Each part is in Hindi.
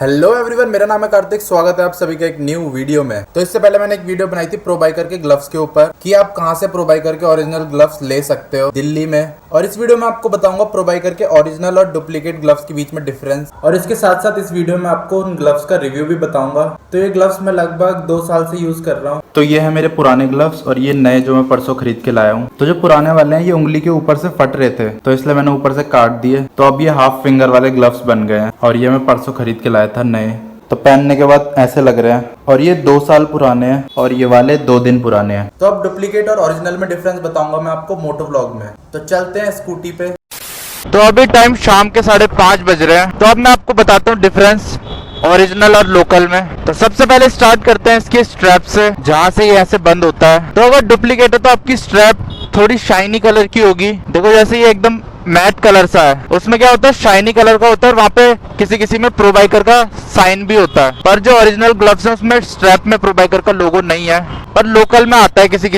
हेलो एवरीवन, मेरा नाम है कार्तिक। स्वागत है आप सभी का एक न्यू वीडियो में। तो इससे पहले मैंने एक वीडियो बनाई थी प्रो बाइकर के ग्लव्स के ऊपर कि आप कहां से प्रो बाइकर के ओरिजिनल ग्लव्स ले सकते हो दिल्ली में। और इस वीडियो में आपको बताऊंगा प्रो बाइकर के ओरिजिनल और डुप्लीकेट ग्लव्स के बीच में डिफरेंस। और इसके साथ साथ इस वीडियो में आपको उन ग्लव्स का रिव्यू भी बताऊंगा। तो ये ग्लव्स मैं लगभग 2 साल से यूज कर रहा हूँ। तो ये है मेरे पुराने ग्लव्स और ये नए जो मैं परसों खरीद के लाया हूँ। तो जो पुराने वाले हैं ये उंगली के ऊपर से फट रहे थे, तो इसलिए मैंने ऊपर से काट दिए। तो अब ये हाफ फिंगर वाले ग्लव्स बन गए हैं और ये मैं परसों खरीद के लाया था नए। तो पहनने के बाद ऐसे लग रहे हैं और ये 2 साल पुराने हैं और ये वाले 2 दिन पुराने हैं। तो अब डुप्लीकेट और ओरिजिनल में डिफरेंस बताऊंगा मैं आपको मोटो व्लॉग में। तो चलते हैं स्कूटी पे। तो अभी टाइम शाम के 5:30 बज रहे हैं। तो अब मैं आपको बताता हूँ डिफरेंस ओरिजिनल और लोकल में। तो सबसे पहले स्टार्ट करते हैं इसके स्ट्रैप से, जहाँ से ये ऐसे बंद होता है। तो अगर डुप्लीकेट है तो आपकी स्ट्रैप थोड़ी शाइनी कलर की होगी। देखो जैसे ये एकदम मैट कलर सा है, उसमें क्या होता है शाइनी कलर का होता है और वहाँ पे किसी किसी में प्रो बाइकर का साइन भी होता है। पर जो ओरिजिनल ग्लव्स है उसमें स्ट्रैप में प्रो बाइकर का लोगो नहीं है, पर लोकल में आता है किसी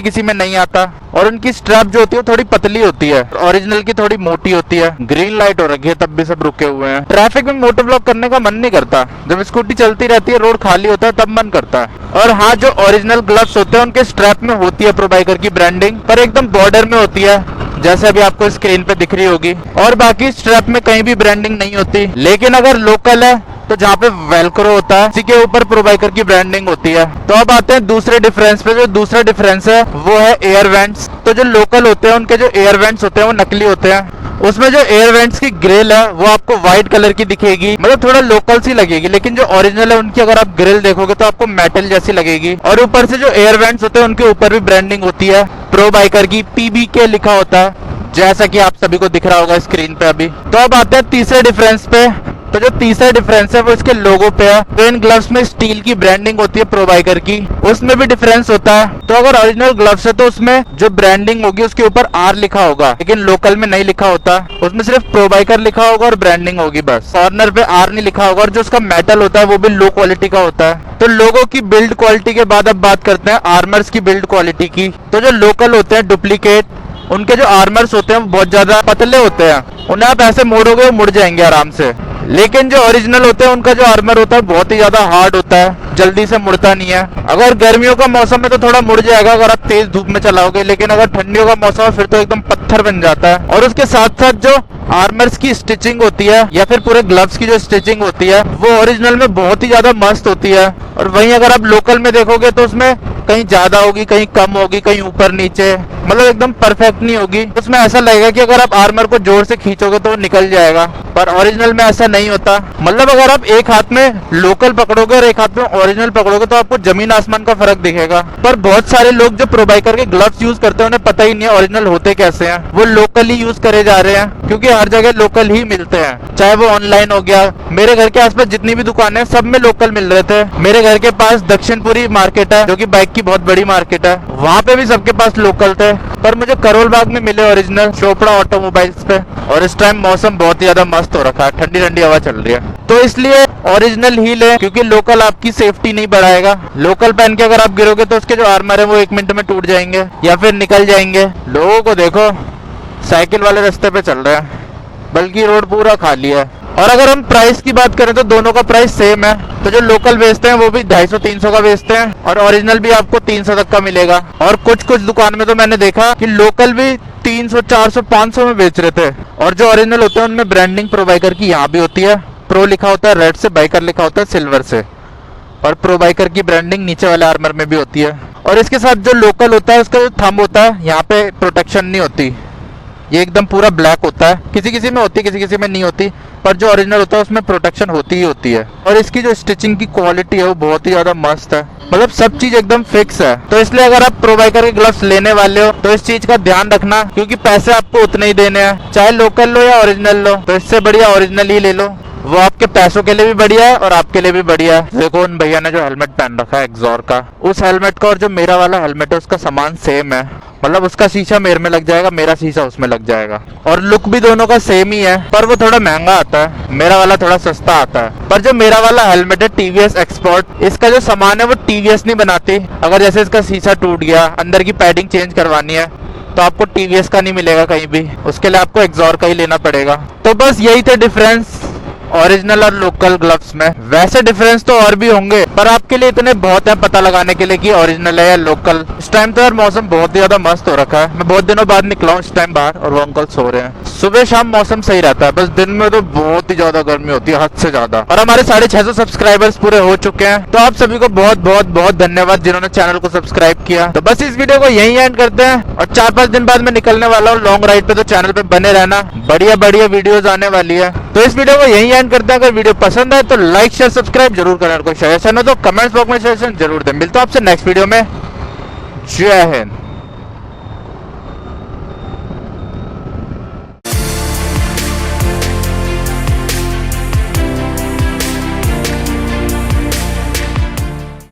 किसी में नहीं आता। और उनकी स्ट्रैप जो होती है थोड़ी पतली होती है, ओरिजिनल की थोड़ी मोटी होती है। ग्रीन लाइट हो रखी है तब भी सब रुके हुए हैं। ट्रैफिक में मोटो व्लॉग करने का मन नहीं करता, जब स्कूटी चलती रहती है रोड खाली होता है तब मन करता है। और हाँ, जो ओरिजिनल ग्लव्स होते हैं उनके स्ट्रैप में होती है प्रो बाइकर की ब्रांडिंग, पर एकदम बॉर्डर में होती है जैसे अभी आपको स्क्रीन पे दिख रही होगी। और बाकी स्ट्रैप में कहीं भी ब्रांडिंग नहीं होती। लेकिन अगर लोकल है तो जहाँ पे वेलक्रो होता है उसी के ऊपर प्रो बाइकर की ब्रांडिंग होती है। तो अब आते हैं दूसरे डिफरेंस पे। जो दूसरा डिफरेंस है वो है एयर वेंट्स। तो जो लोकल होते हैं उनके जो एयर वेंट्स होते हैं वो नकली होते हैं। उसमें जो एयर वेंट्स की ग्रिल है वो आपको व्हाइट कलर की दिखेगी, मतलब थोड़ा लोकल सी लगेगी। लेकिन जो ओरिजिनल है उनकी अगर आप ग्रिल देखोगे तो आपको मेटल जैसी लगेगी। और ऊपर से जो एयर वेंट्स होते हैं उनके ऊपर भी ब्रांडिंग होती है प्रो बाइकर की, PBK लिखा होता है, जैसा कि आप सभी को दिख रहा होगा स्क्रीन पे अभी। तो अब आते हैं तीसरे डिफरेंस पे। तो जो तीसरा डिफरेंस है वो इसके लोगो पे है। तो इन ग्लव्स में स्टील की ब्रांडिंग होती है प्रो बाइकर की, उसमें भी डिफरेंस होता है। तो अगर ओरिजिनल ग्लव्स है तो उसमें जो ब्रांडिंग होगी उसके ऊपर R लिखा होगा, लेकिन लोकल में नहीं लिखा होता। उसमें सिर्फ प्रो बाइकर लिखा होगा और ब्रांडिंग होगी बस, कॉर्नर पे R नहीं लिखा होगा। और जो उसका मेटल होता है वो भी लो क्वालिटी का होता है। तो लोगों की बिल्ड क्वालिटी के बाद अब बात करते हैं आर्मर्स की बिल्ड क्वालिटी की। तो जो लोकल होते हैं डुप्लीकेट, उनके जो आर्मर्स होते हैं वो बहुत ज्यादा पतले होते हैं, उन्हें आप ऐसे मोड़ोगे वो मुड़ जाएंगे आराम से। लेकिन जो ओरिजिनल होते हैं उनका जो आर्मर होता है बहुत ही ज्यादा हार्ड होता है, जल्दी से मुड़ता नहीं है। अगर गर्मियों का मौसम है तो थोड़ा मुड़ जाएगा अगर आप तेज धूप में चलाओगे, लेकिन अगर ठंडियों का मौसम है फिर तो एकदम पत्थर बन जाता है। और उसके साथ साथ जो आर्मर्स की स्टिचिंग होती है या फिर पूरे ग्लव्स की जो स्टिचिंग होती है वो ओरिजिनल में बहुत ही ज्यादा मस्त होती है। और वहीं अगर आप लोकल में देखोगे तो उसमें कहीं ज्यादा होगी, कहीं कम होगी, कहीं ऊपर नीचे, मतलब एकदम परफेक्ट नहीं होगी। उसमें ऐसा लगेगा कि अगर आप आर्मर को जोर से खींचोगे तो वो निकल जाएगा, पर ओरिजिनल में ऐसा नहीं होता। मतलब अगर आप एक हाथ में लोकल पकड़ोगे और एक हाथ में ओरिजिनल पकड़ोगे तो आपको जमीन आसमान का फर्क दिखेगा। पर बहुत सारे लोग जो प्रो बाइकर के ग्लव्स यूज करते हैं उन्हें पता ही नहीं है ओरिजिनल होते कैसे हैं, वो लोकल ही यूज करे जा रहे हैं क्योंकि हर जगह लोकल ही मिलते हैं। चाहे वो ऑनलाइन हो गया, मेरे घर के आसपास जितनी भी दुकानें सब में लोकल मिल रहे थे। मेरे घर के पास दक्षिणपुरी मार्केट है जो कि बाइक की बहुत बड़ी मार्केट है, वहाँ पे भी सबके पास लोकल थे। पर मुझे करोल बाग में मिले ओरिजिनल चोपड़ा ऑटोमोबाइल्स पे। और इस टाइम मौसम बहुत ही ज्यादा मस्त हो रखा है, ठंडी ठंडी हवा चल रही है, तो इसलिए ओरिजिनल ही ले क्योंकि लोकल आपकी सेफ्टी नहीं बढ़ाएगा। लोकल पहन के अगर आप गिरोगे तो उसके जो आर्मर है वो 1 मिनट में टूट जाएंगे या फिर निकल जाएंगे। लोगों को देखो साइकिल वाले रास्ते पे चल रहे हैं, बल्कि रोड पूरा खाली है। और अगर हम प्राइस की बात करें तो दोनों का प्राइस सेम है। तो जो लोकल बेचते हैं वो भी 250-300 का बेचते हैं और ओरिजिनल भी आपको 300 तक का मिलेगा। और कुछ दुकान में तो मैंने देखा कि लोकल भी 300, 400, 500 में बेच रहे थे। और जो ओरिजिनल होते हैं उनमें ब्रांडिंग प्रो बाइकर की यहाँ भी होती है, प्रो लिखा होता है रेड से, बाइकर लिखा होता है सिल्वर से। और प्रो बाइकर की ब्रांडिंग नीचे वाले आर्मर में भी होती है। और इसके साथ जो लोकल होता है उसका जो थंब होता है यहाँ पे प्रोटेक्शन नहीं होती, ये एकदम पूरा ब्लैक होता है। किसी किसी में होती, किसी किसी में नहीं होती, पर जो ओरिजिनल होता है उसमें प्रोटेक्शन होती ही होती है। और इसकी जो स्टिचिंग की क्वालिटी है वो बहुत ही ज्यादा मस्त है, मतलब सब चीज एकदम फिक्स है। तो इसलिए अगर आप प्रो बाइकर के ग्लव्स लेने वाले हो तो इस चीज का ध्यान रखना, क्योंकि पैसे आपको उतने ही देने हैं, चाहे लोकल लो या ओरिजिनल लो। तो इससे बढ़िया ओरिजिनल ही ले लो, वो आपके पैसों के लिए भी बढ़िया है और आपके लिए भी बढ़िया है। देखो उन भैया ने जो हेलमेट पहन रखा है एक्सॉर का, उस हेलमेट का और जो मेरा वाला हेलमेट है उसका सामान सेम है। मतलब उसका शीशा मेरे में लग जाएगा, मेरा शीशा उसमें लग जाएगा। और लुक भी दोनों का सेम ही है, पर वो थोड़ा महंगा आता है, मेरा वाला थोड़ा सस्ता आता है। पर जो मेरा वाला हेलमेट है TVS एक्सपर्ट, इसका जो सामान है वो TVS नहीं बनाती। अगर जैसे इसका शीशा टूट गया, अंदर की पैडिंग चेंज करवानी है तो आपको TVS का नहीं मिलेगा कहीं भी, उसके लिए आपको एक्सॉर का ही लेना पड़ेगा। तो बस यही थे डिफरेंस ओरिजिनल और लोकल ग्लव्स में। वैसे डिफरेंस तो और भी होंगे, पर आपके लिए इतने बहुत है पता लगाने के लिए कि ओरिजिनल है या लोकल। इस टाइम तो यार मौसम बहुत ही ज्यादा मस्त हो रखा है। मैं बहुत दिनों बाद निकला हूँ इस टाइम बाहर और वो अंकल सो रहे हैं। सुबह शाम मौसम सही रहता है, बस दिन में तो बहुत ही ज्यादा गर्मी होती है, हद से ज्यादा। और हमारे 650 सब्सक्राइबर्स पूरे हो चुके हैं, तो आप सभी को बहुत बहुत बहुत धन्यवाद जिन्होंने चैनल को सब्सक्राइब किया। तो बस इस वीडियो को यहीं एंड करते हैं और 4-5 दिन बाद मैं निकलने वाला हूँ लॉन्ग राइड पे, तो चैनल पे बने रहना, बढ़िया बढ़िया वीडियोस आने वाली है। तो इस वीडियो को यहीं एंड करते हैं। अगर वीडियो पसंद है तो लाइक शेयर सब्सक्राइब जरूर करें, और कोई सजेशन हो तो कमेंट्स बॉक्स में सजेशन जरूर दें। मिलता हूं आपसे नेक्स्ट वीडियो में। जय हिंद।